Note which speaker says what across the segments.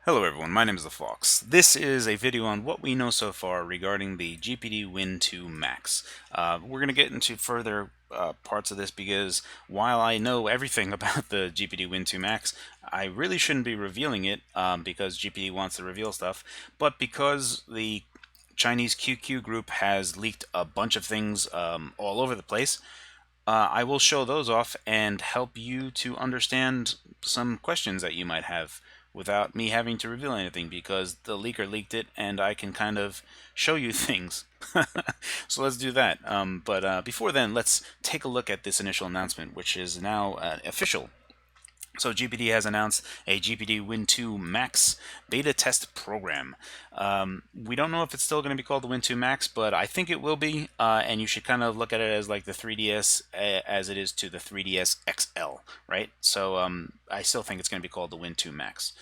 Speaker 1: Hello everyone, my name is the Phawx. This is a video on what we know so far regarding the GPD Win MAX. We're going to get into further parts of this because while I know everything about the GPD Win MAX, I really shouldn't be revealing it because GPD wants to reveal stuff, but because the Chinese QQ group has leaked a bunch of things all over the place, I will show those off and help you to understand some questions that you might have without me having to reveal anything because the leaker leaked it and I can kind of show you things. So let's do that. But before then, let's take a look at this initial announcement, which is now official. So GPD has announced a GPD Win MAX beta test program. We don't know if it's still going to be called the Win MAX, but I think it will be, and you should kind of look at it as like the 3DS as it is to the 3DS XL, right? So I still think it's going to be called the Win MAX.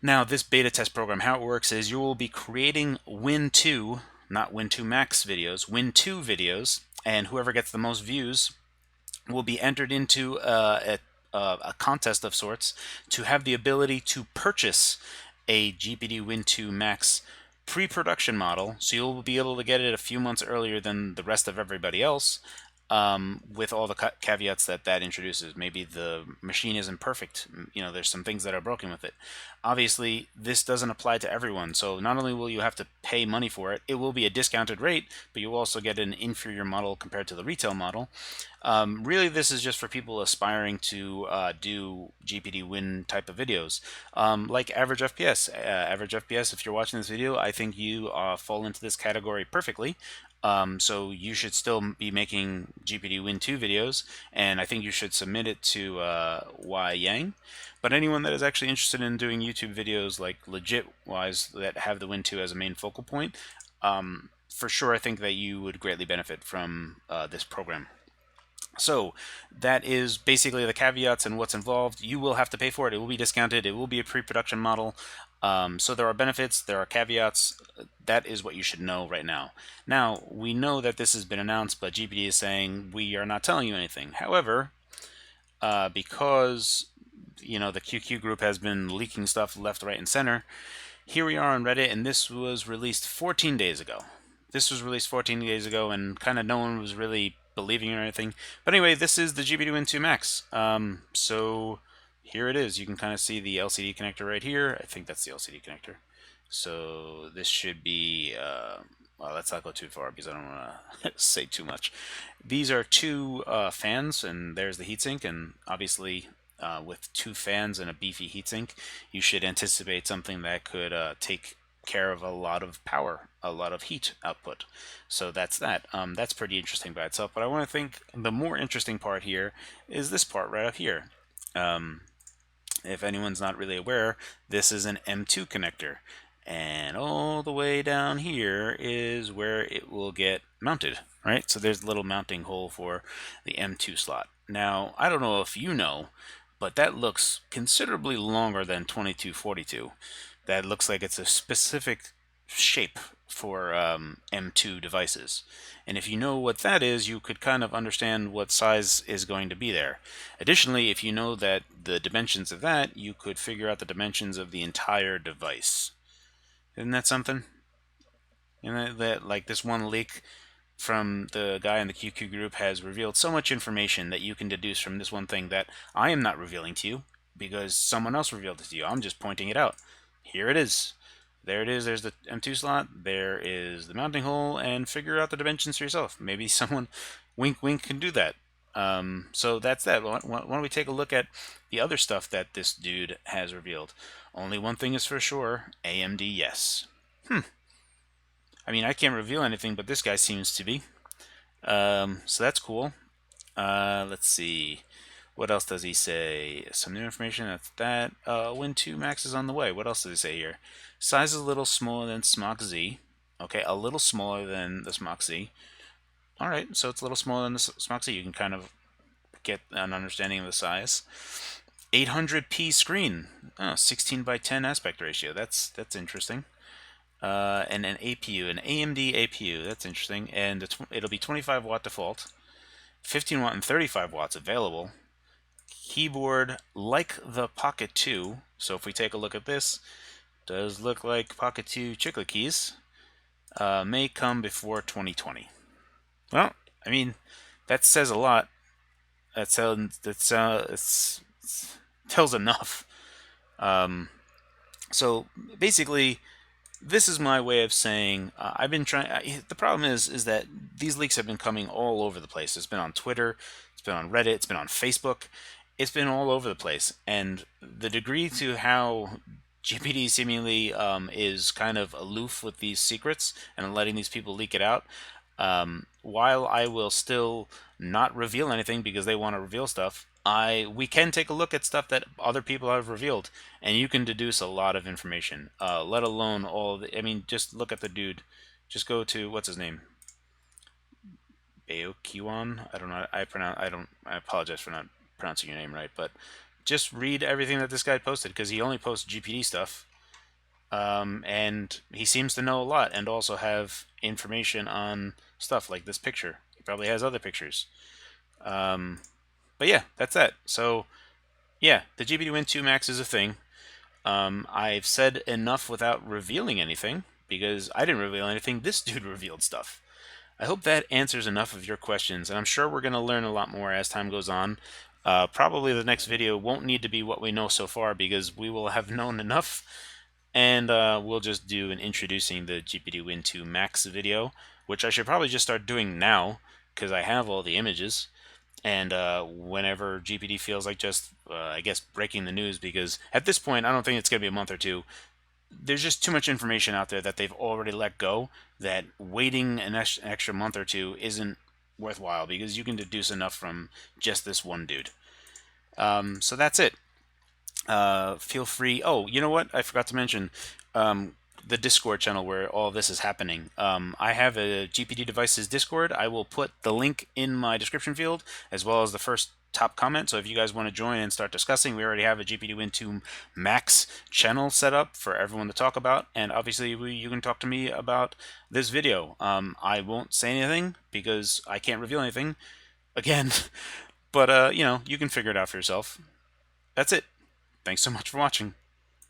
Speaker 1: Now, this beta test program, how it works is you will be creating Win 2, not Win MAX videos, Win 2 videos, and whoever gets the most views will be entered into a contest of sorts to have the ability to purchase a GPD Win MAX pre-production model, so you'll be able to get it a few months earlier than the rest of everybody else, with all the caveats that introduces. Maybe the machine isn't perfect. You know, there's some things that are broken with it. Obviously, this doesn't apply to everyone, so not only will you have to pay money for it, it will be a discounted rate, but you'll also get an inferior model compared to the retail model. Really, this is just for people aspiring to do GPD Win type of videos, like Average FPS. Average FPS, if you're watching this video, I think you fall into this category perfectly. So you should still be making GPD Win 2 videos, and I think you should submit it to Y Yang. But anyone that is actually interested in doing YouTube videos, like legit-wise, that have the Win 2 as a main focal point, for sure I think that you would greatly benefit from this program. So that is basically the caveats and what's involved. You will have to pay for it. It will be discounted. It will be a pre-production model. So there are benefits, there are caveats. That is what you should know right now. Now, we know that this has been announced, but GPD is saying we are not telling you anything. However, because the QQ group has been leaking stuff left, right, and center, here we are on Reddit, and this was released 14 days ago. This was released 14 days ago, and kind of no one was really believing or anything. But anyway, this is the GPD Win MAX. So here it is. You can kind of see the LCD connector right here. I think that's the LCD connector. So this should be, well, let's not go too far because I don't want to say too much. These are two fans, and there's the heatsink, and obviously with two fans and a beefy heatsink, you should anticipate something that could take care of a lot of power, a lot of heat output. So that's that. That's pretty interesting by itself. But I want to think the more interesting part here is this part right up here. If anyone's not really aware, this is an M2 connector. And all the way down here is where it will get mounted, right? So there's a little mounting hole for the M2 slot. Now, I don't know if you know, but that looks considerably longer than 2242. That looks like it's a specific shape for M2 devices. And if you know what that is, you could kind of understand what size is going to be there. Additionally, if you know that the dimensions of that, you could figure out the dimensions of the entire device. Isn't that something? And that like this one leak from the guy in the QQ group has revealed so much information that you can deduce from this one thing that I am not revealing to you because someone else revealed it to you. I'm just pointing it out. Here it is. There it is. There's the M2 slot. There is the mounting hole, and figure out the dimensions for yourself. Maybe someone, wink, wink, can do that. So that's that. Why don't we take a look at the other stuff that this dude has revealed? Only one thing is for sure: AMD, yes. I mean, I can't reveal anything, but this guy seems to be. So that's cool. Let's see. What else does he say? Some new information. That's that. Win 2 MAX is on the way. What else does he say here? Size is a little smaller than Smock Z. Okay, a little smaller than the Smock Z. Alright, so it's a little smaller than the Smock Z. You can kind of get an understanding of the size. 800p screen. Oh, 16 by 10 aspect ratio. That's interesting. And an APU, an AMD APU. That's interesting. And it'll be 25 watt default, 15 watt and 35 watts available. Keyboard like the Pocket 2. So if we take a look at this, Does look like Pocket 2 Chiclet keys may come before 2020. Well, I mean, that says a lot. That sounds it's tells enough. Um, so basically, this is my way of saying I've been trying. The problem is that these leaks have been coming all over the place. It's been on Twitter, it's been on Reddit, it's been on Facebook, it's been all over the place. And the degree to how GPD seemingly is kind of aloof with these secrets and letting these people leak it out. While I will still not reveal anything because they want to reveal stuff, we can take a look at stuff that other people have revealed, and you can deduce a lot of information. Let alone all the. I mean, just look at the dude. Just go to what's his name, Baokiwan. I don't know. I apologize for not pronouncing your name right, but just read everything that this guy posted because he only posts GPD stuff. And he seems to know a lot and also have information on stuff like this picture. He probably has other pictures. But yeah, that's that. So yeah, the GPD Win 2 Max is a thing. I've said enough without revealing anything because I didn't reveal anything. This dude revealed stuff. I hope that answers enough of your questions, and I'm sure we're going to learn a lot more as time goes on. Probably the next video won't need to be what we know so far because we will have known enough, and we'll just do an introducing the GPD Win 2 Max video, which I should probably just start doing now because I have all the images. And whenever GPD feels like just, I guess, breaking the news, because at this point, I don't think it's going to be a month or two. There's just too much information out there that they've already let go that waiting an extra month or two isn't worthwhile because you can deduce enough from just this one dude. So that's it. Feel free. Oh, you know what? I forgot to mention the Discord channel where all this is happening. I have a GPD Devices Discord. I will put the link in my description field as well as the first top comment. So if you guys want to join and start discussing, we already have a GPD Win 2 Max channel set up for everyone to talk about. And obviously, you can talk to me about this video. I won't say anything because I can't reveal anything again. But, you know, you can figure it out for yourself. That's it. Thanks so much for watching.